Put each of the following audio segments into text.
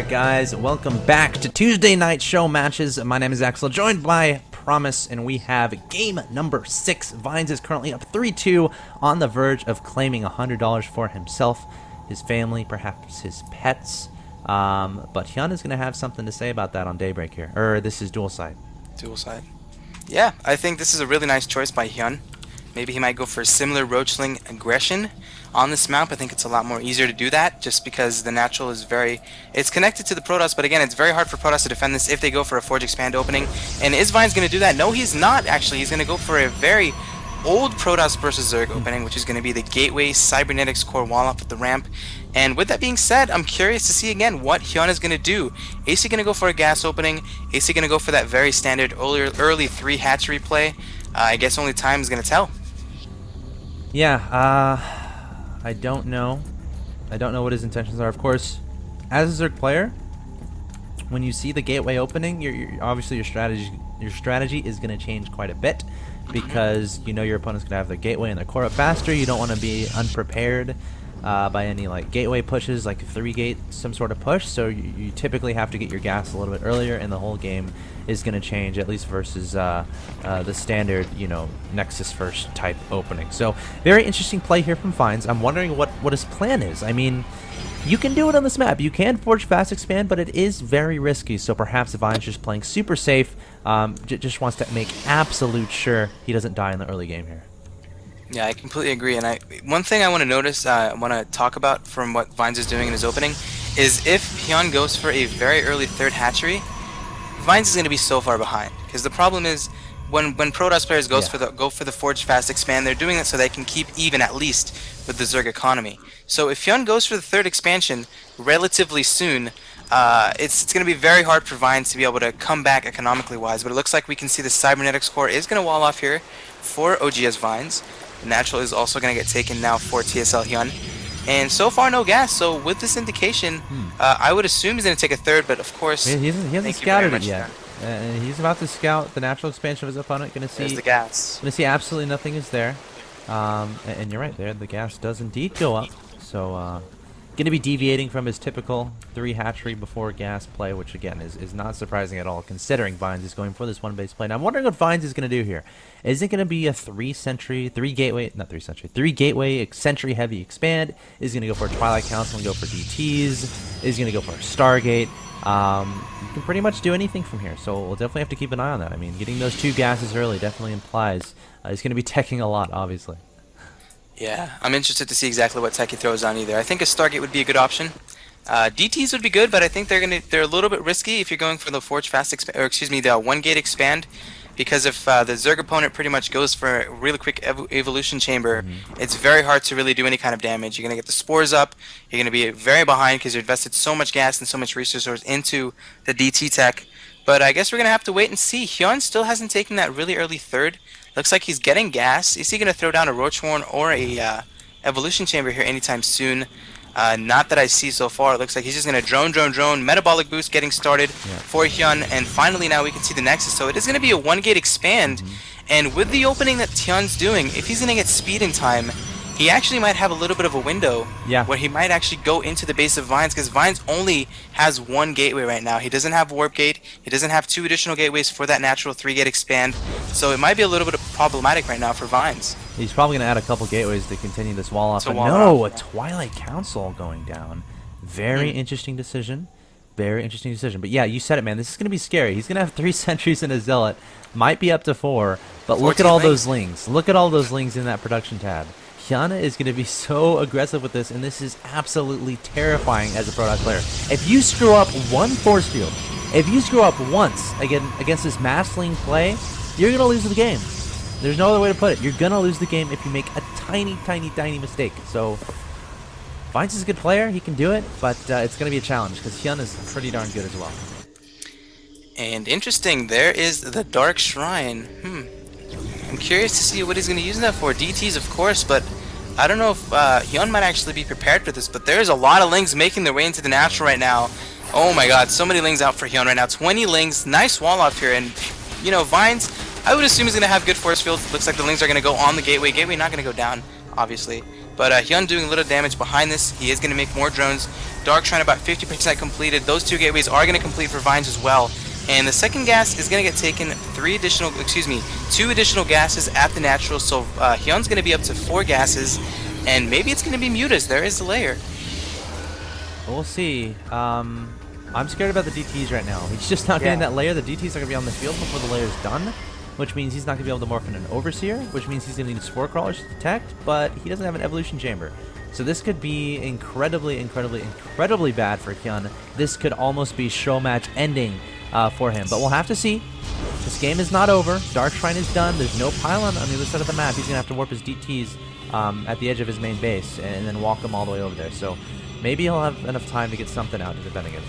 guys? Welcome back to Tuesday Night Show Matches. My name is Axel, joined by prOmise, and we have game number 6. Vines is currently up 3-2, on the verge of claiming $100 for himself, his family, perhaps his pets. But Hyun is going to have something to say about that on Daybreak here. This is dual side. Dual side. Yeah, I think this is a really nice choice by Hyun. Maybe he might go for a similar roachling aggression on this map. I think it's a lot more easier to do that just because the natural is it's connected to the prOmise, but again, it's very hard for prOmise to defend this if they go for a Forge Expand opening. And is Vines going to do that? No, he's not actually. He's going to go for a very old prOmise versus Zerg opening, which is going to be the Gateway Cybernetics Core wall off at the ramp. And with that being said, I'm curious to see again what Hyun is going to do. Is he going to go for a gas opening? Is he going to go for that very standard early 3 hatchery play? I guess only time is going to tell. Yeah, I don't know. I don't know what his intentions are. Of course, as a Zerg player, when you see the gateway opening, obviously your strategy is going to change quite a bit because you know your opponent's going to have their gateway and their core up faster. You don't want to be unprepared by any like gateway pushes, like 3-gate some sort of push. So you typically have to get your gas a little bit earlier, and the whole game is going to change, at least versus the standard, Nexus first type opening. So very interesting play here from Vines. I'm wondering what his plan is. I mean, you can do it on this map. You can Forge Fast Expand, but it is very risky. So perhaps Vines just playing super safe, just wants to make absolute sure he doesn't die in the early game here. Yeah, I completely agree. And one thing I want to notice, I want to talk about from what Vines is doing in his opening, is if Hyun goes for a very early 3rd hatchery, Vines is going to be so far behind. Because the problem is, when prOmise players go for the Forge Fast Expand, they're doing it so they can keep even at least with the Zerg economy. So if Hyun goes for the 3rd expansion relatively soon, it's going to be very hard for Vines to be able to come back economically wise. But it looks like we can see the Cybernetics Core is going to wall off here for oGsVINES. The natural is also going to get taken now for TSLHyun. And so far, no gas. So with this indication, I would assume he's going to take a 3rd, but of course, he hasn't scouted it yet. He's about to scout the natural expansion of his opponent. Going to see the gas. Going to see absolutely nothing is there. And you're right there. The gas does indeed go up. So going to be deviating from his typical 3 hatchery before gas play, which again is not surprising at all, considering Vines is going for this 1-base play. Now I'm wondering what Vines is going to do here. Is it going to be a 3 gateway sentry heavy expand? Is he going to go for a Twilight Council and go for DTs? Is he going to go for a Stargate? You can pretty much do anything from here, so we'll definitely have to keep an eye on that. I mean, getting those 2 gases early definitely implies he's going to be teching a lot, obviously. Yeah, I'm interested to see exactly what tech he throws on either. I think a Stargate would be a good option. DTs would be good, but I think they're a little bit risky if you're going for the Forge Fast Expand, or excuse me, the 1-gate expand, because if the Zerg opponent pretty much goes for a really quick evolution chamber, it's very hard to really do any kind of damage. You're going to get the spores up, you're going to be very behind because you invested so much gas and so much resources into the DT tech. But I guess we're going to have to wait and see. Hyun still hasn't taken that really early 3rd. Looks like he's getting gas. Is he going to throw down a Roach Horn or a Evolution Chamber here anytime soon? Not that I see so far. It looks like he's just going to drone. Metabolic Boost getting started for Hyun. And finally now we can see the Nexus. So it is going to be a 1-gate expand. And with the opening that Hyun's doing, if he's going to get speed in time, he actually might have a little bit of a window where he might actually go into the base of Vines, because Vines only has 1 gateway right now. He doesn't have Warp Gate. He doesn't have 2 additional gateways for that natural 3-gate expand. So it might be a little bit problematic right now for Vines. He's probably going to add a couple gateways to continue this wall off. But no, a Twilight Council going down. Very interesting decision. Very interesting decision. But yeah, you said it, man. This is going to be scary. He's going to have 3 sentries and a Zealot. Might be up to 4. But look at all those lings. Look at all those lings in that production tab. Hyun is going to be so aggressive with this, and this is absolutely terrifying as a prOmise player. If you screw up 1 force field, if you screw up once against this mass-ling play, you're going to lose the game. There's no other way to put it. You're going to lose the game if you make a tiny mistake. So, Vines is a good player. He can do it, but it's going to be a challenge because Hyun is pretty darn good as well. And interesting, there is the Dark Shrine. I'm curious to see what he's going to use that for. DTs, of course, but I don't know if Hyun might actually be prepared for this, but there's a lot of lings making their way into the natural right now. Oh my god, so many lings out for Hyun right now. 20 lings, nice wall off here, and Vines, I would assume he's going to have good force fields. Looks like the lings are going to go on the gateway. Gateway not going to go down obviously. But Hyun doing a little damage behind this. He is going to make more drones. Dark Shrine about 50% completed. Those 2 gateways are going to complete for Vines as well. And the second gas is going to get taken 2 additional gases at the natural. So Hyun's going to be up to 4 gases. And maybe it's going to be Mutas. There is the layer. We'll see. I'm scared about the DTs right now. He's just not getting that layer. The DTs are going to be on the field before the layer's done, which means he's not going to be able to morph in an Overseer, which means he's going to need Spore Crawlers to detect, but he doesn't have an Evolution Chamber. So this could be incredibly bad for Hyun. This could almost be Showmatch ending for him, but we'll have to see. This game is not over. Dark Shrine is done. There's no pylon on the other side of the map. He's going to have to warp his DTs at the edge of his main base and then walk them all the way over there. So maybe he'll have enough time to get something out to defend against.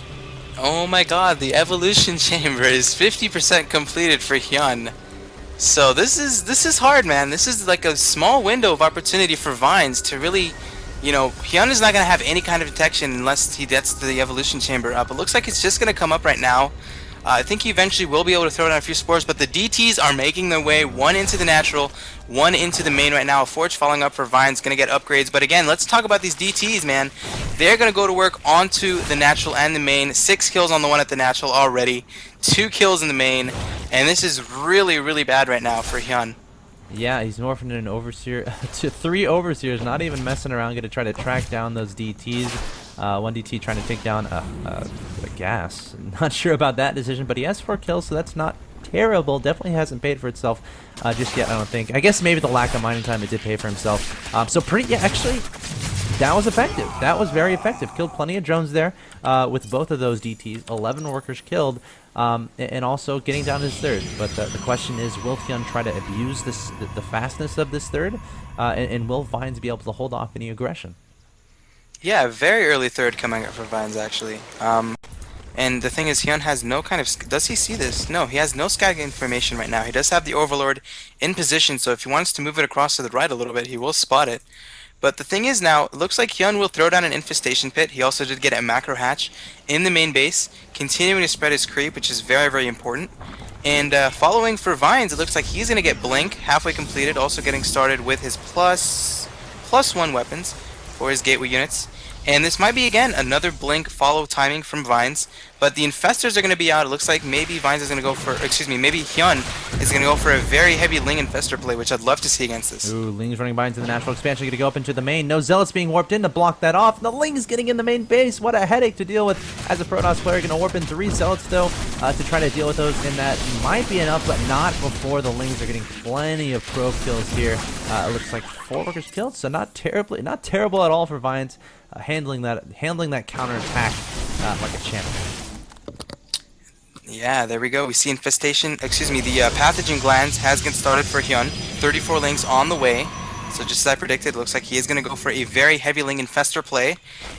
Oh my god, the Evolution Chamber is 50% completed for Hyun. So this is hard, man. This is like a small window of opportunity for Vines to really, you know, Hyun is not going to have any kind of detection unless he gets the Evolution Chamber up. It looks like it's just going to come up right now. I think he eventually will be able to throw down a few spores, but the DTs are making their way, 1 into the natural, 1 into the main right now. A Forge falling up for Vines, going to get upgrades. But again, let's talk about these DTs, man. They're going to go to work onto the natural and the main. 6 kills on the one at the natural already, 2 kills in the main, and this is really bad right now for Hyun. Yeah, he's morphing in an Overseer to 3 Overseers, not even messing around, going to try to track down those DTs. 1 DT trying to take down a gas. Not sure about that decision, but he has 4 kills, so that's not terrible. Definitely hasn't paid for itself just yet, I don't think. I guess maybe the lack of mining time, it did pay for himself. So pretty, yeah, actually, that was effective. That was very effective. Killed plenty of drones there with both of those DTs. 11 workers killed, and also getting down his third. But the question is, will Hyun try to abuse the fastness of this third? And will Vines be able to hold off any aggression? Yeah, very early third coming up for Vines, actually. And the thing is, Hyun has no kind of... Does he see this? No, he has no sky information right now. He does have the Overlord in position, so if he wants to move it across to the right a little bit, he will spot it. But the thing is now, it looks like Hyun will throw down an Infestation Pit. He also did get a Macro Hatch in the main base, continuing to spread his creep, which is very important. And following for Vines, it looks like he's going to get Blink, halfway completed, also getting started with his plus 1 weapons for his gateway units. And this might be, again, another Blink follow timing from Vines. But the Infestors are going to be out. It looks like maybe Vines is going to go for... Excuse me, maybe Hyun is going to go for a very heavy Ling Infestor play, which I'd love to see against this. Ooh, Ling's running by into the natural expansion. Going to go up into the main. No Zealots being warped in to block that off. The Ling's getting in the main base. What a headache to deal with as a prOmise player. Going to warp in 3 Zealots, though, to try to deal with those. And that might be enough, but not before the Lings are getting plenty of probe kills here. It looks like 4 workers killed, so not terrible at all for Vines. Handling that counterattack like a champ. Yeah, there we go. We see Infestation, excuse me, the Pathogen Glands has been started for Hyun. 34 Lings on the way. So just as I predicted, it looks like he is going to go for a very heavy Ling Infestor play.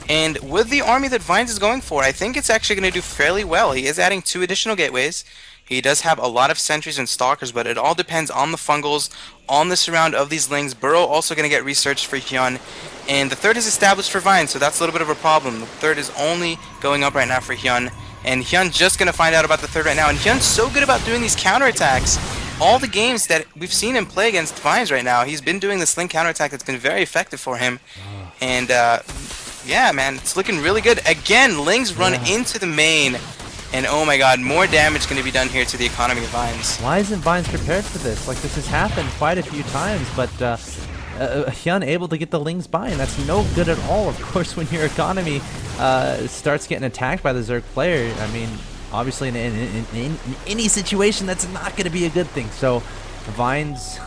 And with the army that Vines is going for, I think it's actually going to do fairly well. He is adding 2 additional gateways. He does have a lot of sentries and stalkers, but it all depends on the fungals, on the surround of these Lings. Burrow also going to get researched for Hyun. And the third is established for Vines, so that's a little bit of a problem. The third is only going up right now for Hyun. And Hyun just going to find out about the third right now. And Hyun's so good about doing these counterattacks. All the games that we've seen him play against Vines right now, he's been doing this Ling counterattack that's been very effective for him. And yeah, man, it's looking really good. Again, Lings run into the main. And oh my god, more damage going to be done here to the economy of Vines. Why isn't Vines prepared for this? Like, this has happened quite a few times, but Hyun able to get the Lings by, and that's no good at all, of course, when your economy starts getting attacked by the Zerg player. I mean, obviously in any situation, that's not going to be a good thing. So, Vines,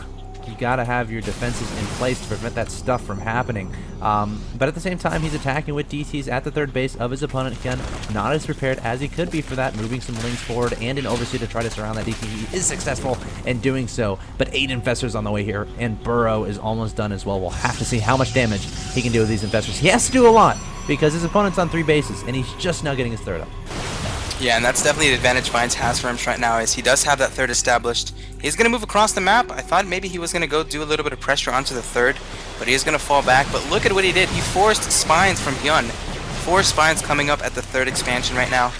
you got to have your defenses in place to prevent that stuff from happening. But at the same time, he's attacking with DTs at the third base of his opponent. Again, not as prepared as he could be for that, moving some Lings forward and an Overseer to try to surround that DT. He is successful in doing so, but 8 Infestors on the way here, and Burrow is almost done as well. We'll have to see how much damage he can do with these Infestors. He has to do a lot, because his opponent's on 3 bases, and he's just now getting his third up. Yeah, and that's definitely the advantage Vines has for him right now, is he does have that third established. He's going to move across the map. I thought maybe he was going to go do a little bit of pressure onto the third, but he is going to fall back. But look at what he did. He forced Spines from Hyun. 4 Spines coming up at the third expansion right now.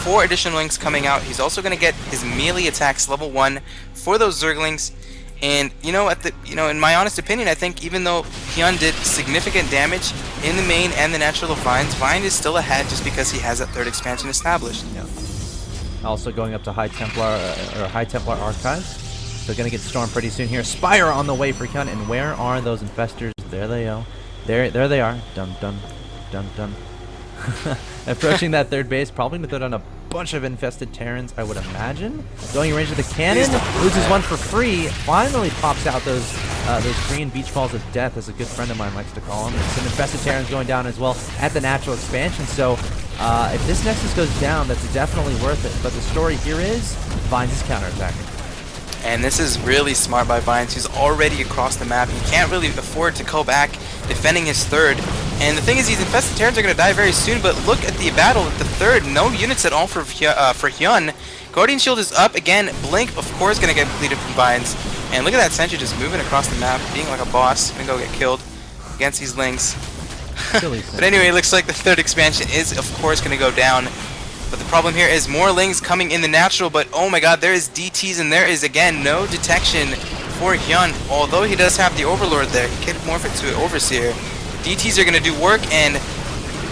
4 additional Lings coming out. He's also going to get his melee attacks level 1 for those Zerglings. And in my honest opinion, I think even though Hyun did significant damage in the main and the natural of Vines, Vine is still ahead just because he has that third expansion established. Yeah. Also going up to High Templar Archives. They're gonna get stormed pretty soon here. Spire on the way for Hyun, and where are those infestors? There they go. There they are. Dun dun dun dun. Approaching that third base, probably gonna throw down a bunch of infested Terrans, I would imagine. Going in range of the cannon, loses one for free. Finally pops out those green beach balls of death, as a good friend of mine likes to call them. And some infested Terrans going down as well at the natural expansion. So if this Nexus goes down, that's definitely worth it. But the story here is Vines is counterattacking. And this is really smart by Vines, who's already across the map. He can't really afford to go back defending his third. And the thing is, these infested Terrans are going to die very soon, but look at the battle at the third. No units at all for Hyun. Guardian Shield is up again. Blink, of course, going to get completed from Vines. And look at that sentry just moving across the map, being like a boss. Going to go get killed against these Lings. But anyway, it looks like the third expansion is, of course, going to go down. But the problem here is more Lings coming in the natural, but oh my god, there is DTs, and there is, again, no detection for Hyun. Although he does have the Overlord there, he can morph it to an Overseer. DTs are going to do work, and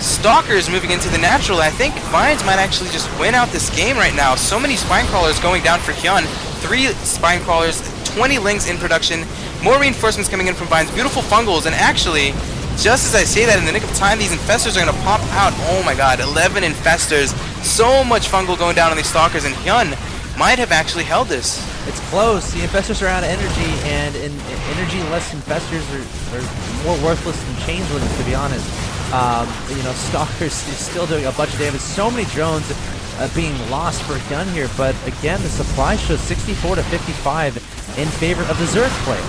Stalkers moving into the natural. I think Vines might actually just win out this game right now. So many Spine Crawlers going down for Hyun. 3 Spine Crawlers, 20 Lings in production, more reinforcements coming in from Vines, beautiful Fungals, and actually, just as I say that, in the nick of time, these Infestors are going to pop out. Oh my god, 11 Infestors. So much Fungal going down on these Stalkers, and Hyun might have actually held this. It's close. The Infestors are out of energy, and energy-less Infestors are more worthless than Changelings, to be honest. Stalkers is still doing a bunch of damage. So many drones being lost for Hyun here, but again, the supply shows 64 to 55 in favor of the Zerg play.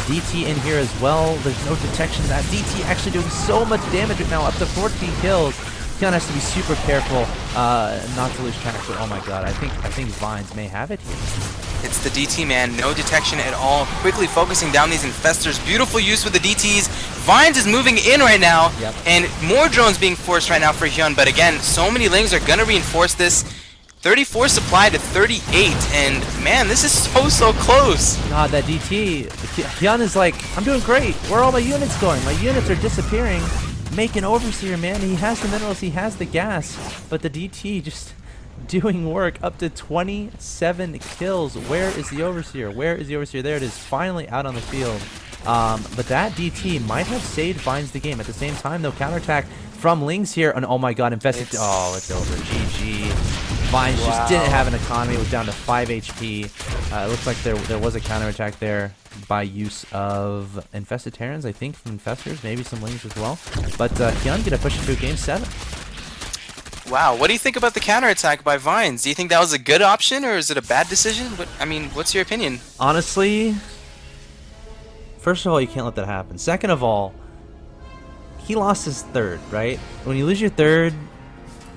DT in here as well. There's no detection. That DT actually doing so much damage right now, up to 14 kills. Hyun has to be super careful not to lose track. But oh my god, I think Vines may have it here. It's the DT, man. No detection at all. Quickly focusing down these Infestors. Beautiful use with the DTs. Vines is moving in right now, and more drones being forced right now for Hyun. But again, so many Lings are going to reinforce this. 34 supply to 38, and man, this is so close. God, that DT. Hyun is like, I'm doing great. Where are all my units going? My units are disappearing. Make an Overseer, man. He has the minerals, he has the gas, but the DT just doing work. Up to 27 kills. Where is the Overseer? Where is the Overseer? There it is, finally out on the field. But that DT might have saved Vines the game. At the same time, though, counterattack from Lings here, and oh my god, infested. Oh, it's over. GG. Vines just didn't have an economy. It was down to 5 HP. It looks like there was a counterattack there by use of infested Terrans, I think, from Infestors, maybe some Lings as well. But Hyun gonna push it to Game 7. Wow, what do you think about the counterattack by Vines? Do you think that was a good option, or is it a bad decision? What's your opinion? Honestly, first of all, you can't let that happen. Second of all, he lost his third, right? When you lose your third,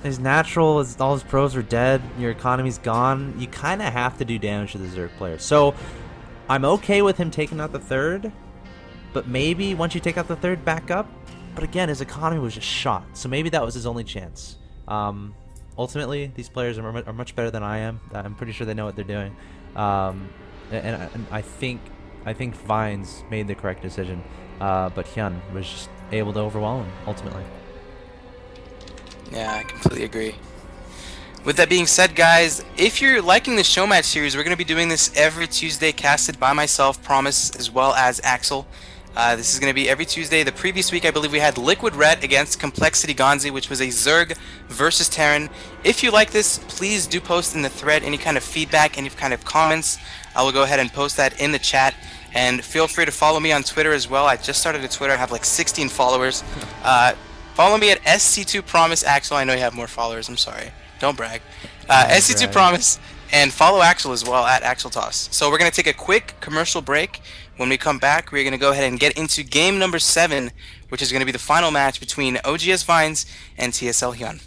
his natural, all his pros are dead, your economy's gone, you kind of have to do damage to the Zerg player. So, I'm okay with him taking out the third, but maybe once you take out the third, back up. But again, his economy was just shot, so maybe that was his only chance. Ultimately, these players are much better than I am. I'm pretty sure they know what they're doing. And I think Vines made the correct decision, but Hyun was just able to overwhelm him, ultimately. Yeah, I completely agree. With that being said, guys, if you're liking the Showmatch series, we're going to be doing this every Tuesday, casted by myself, prOmise, as well as Axel. This is going to be every Tuesday. The previous week, I believe we had Liquid Red against Complexity Gonzi, which was a Zerg versus Terran. If you like this, please do post in the thread any kind of feedback, any kind of comments. I will go ahead and post that in the chat. And feel free to follow me on Twitter as well. I just started a Twitter. I have like 16 followers. Follow me at SC2 prOmise Axel. I know you have more followers. I'm sorry. Don't brag. SC2 prOmise, and follow Axel as well at Axeltoss. So we're going to take a quick commercial break. When we come back, we're going to go ahead and get into game number 7, which is going to be the final match between oGsVINES and TSLHyun.